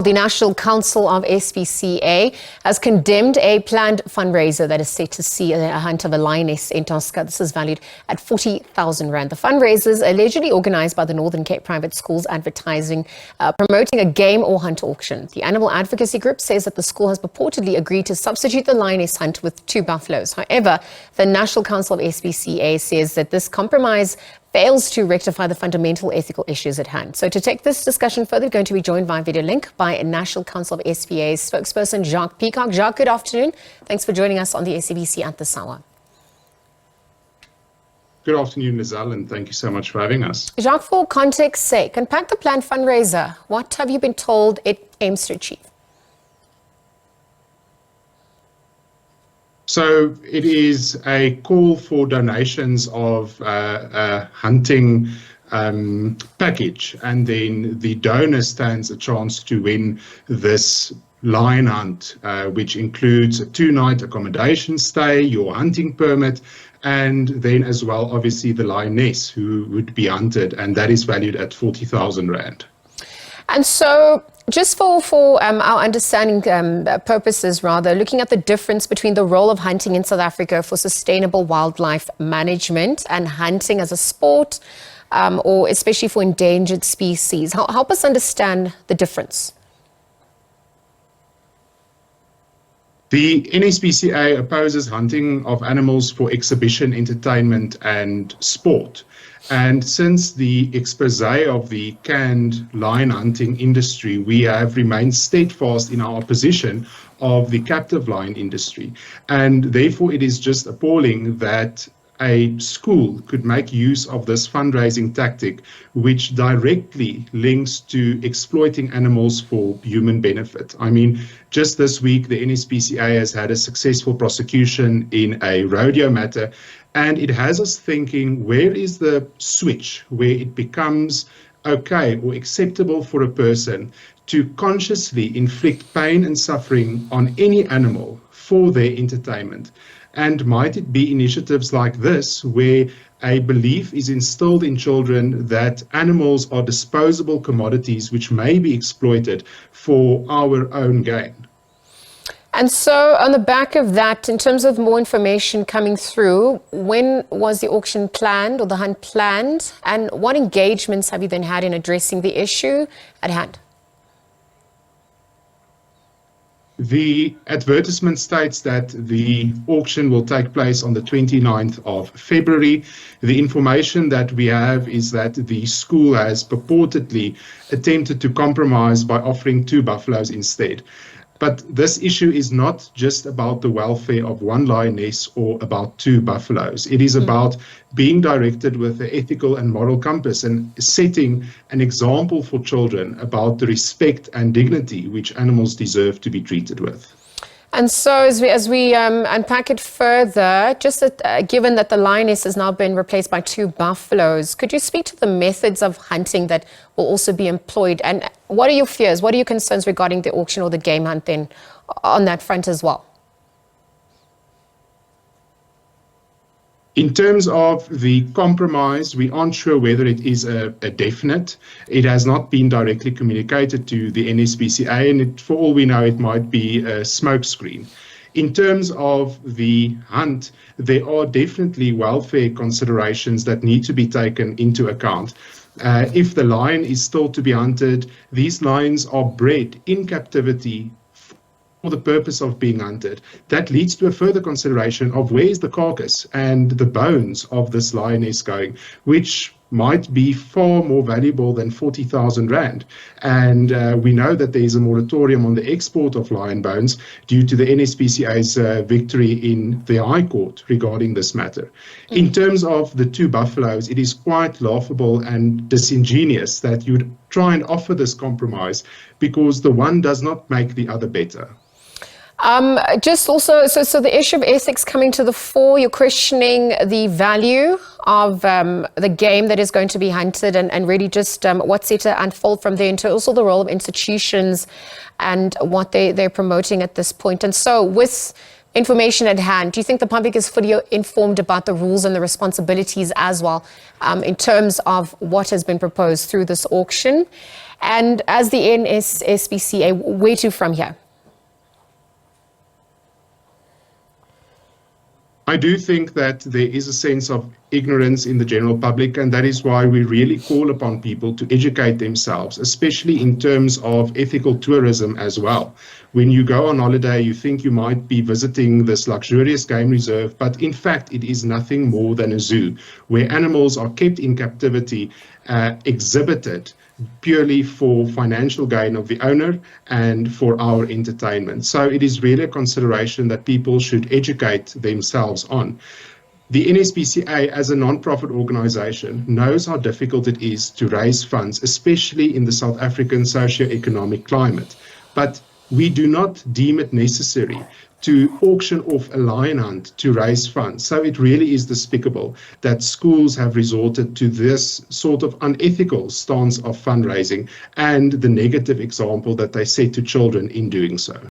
The National Council of SPCA has condemned a planned fundraiser that is set to see a hunt of a lioness in Tosca. This is valued at 40,000 rand. The fundraiser is allegedly organised by the Northern Cape Private Schools advertising, promoting a game or hunt auction. The animal advocacy group says that the school has purportedly agreed to substitute the lioness hunt with 2 buffaloes. However, the National Council of SPCA says that this compromise fails to rectify the fundamental ethical issues at hand. So to take this discussion further, we're going to be joined via video link by National Council of SPCAs spokesperson Jacques Peacock. Jacques, good afternoon. Thanks for joining us on the SABC at this hour. Good afternoon, Lizelle, and thank you so much for having us. Jacques, for context's sake, unpack the planned fundraiser. What have you been told it aims to achieve? So it is a call for donations of a hunting package, and then the donor stands a chance to win this lion hunt, which includes a 2-night accommodation stay, your hunting permit, and then as well, obviously, the lioness who would be hunted, and that is valued at 40,000 rand. And so, just for our understanding purposes, rather, looking at the difference between the role of hunting in South Africa for sustainable wildlife management and hunting as a sport, or especially for endangered species, help us understand the difference. The NSPCA opposes hunting of animals for exhibition, entertainment, and sport. And since the expose of the canned lion hunting industry, we have remained steadfast in our opposition of the captive lion industry. And therefore, it is just appalling that a school could make use of this fundraising tactic, which directly links to exploiting animals for human benefit. I mean, just this week, the NSPCA has had a successful prosecution in a rodeo matter, and it has us thinking, where is the switch where it becomes okay or acceptable for a person to consciously inflict pain and suffering on any animal for their entertainment? And might it be initiatives like this where a belief is instilled in children that animals are disposable commodities which may be exploited for our own gain? And so on the back of that, in terms of more information coming through, when was the auction planned or the hunt planned? And what engagements have you then had in addressing the issue at hand? The advertisement states that the auction will take place on the 29th of February. The information that we have is that the school has purportedly attempted to compromise by offering 2 buffaloes instead. But this issue is not just about the welfare of 1 lioness or about 2 buffaloes. It is about being directed with the ethical and moral compass and setting an example for children about the respect and dignity which animals deserve to be treated with. And so as we unpack it further, just that, given that the lioness has now been replaced by 2 buffaloes, could you speak to the methods of hunting that will also be employed? And what are your fears? What are your concerns regarding the auction or the game hunt then on that front as well? In terms of the compromise, we aren't sure whether it is a definite. It has not been directly communicated to the NSPCA, and for all we know, it might be a smokescreen. In terms of the hunt, there are definitely welfare considerations that need to be taken into account. If the lion is still to be hunted, these lions are bred in captivity for the purpose of being hunted. That leads to a further consideration of where is the carcass and the bones of this lioness going, which might be far more valuable than 40,000 rand. And we know that there is a moratorium on the export of lion bones due to the NSPCA's victory in the High Court regarding this matter. In terms of the 2 buffaloes, it is quite laughable and disingenuous that you would try and offer this compromise because the one does not make the other better. Just also, so the issue of ethics coming to the fore, you're questioning the value of the game that is going to be hunted and really just what's set to unfold from there, into also the role of institutions and what they're promoting at this point. And so with information at hand, do you think the public is fully informed about the rules and the responsibilities as well in terms of what has been proposed through this auction? And as the NSPCA, where to from here? I do think that there is a sense of ignorance in the general public, and that is why we really call upon people to educate themselves, especially in terms of ethical tourism as well. When you go on holiday, you think you might be visiting this luxurious game reserve, but in fact, it is nothing more than a zoo where animals are kept in captivity, exhibited purely for financial gain of the owner and for our entertainment. So it is really a consideration that people should educate themselves on. The NSPCA, as a non-profit organization, knows how difficult it is to raise funds, especially in the South African socio-economic climate. But we do not deem it necessary to auction off a lion hunt to raise funds. So it really is despicable that schools have resorted to this sort of unethical stance of fundraising and the negative example that they set to children in doing so.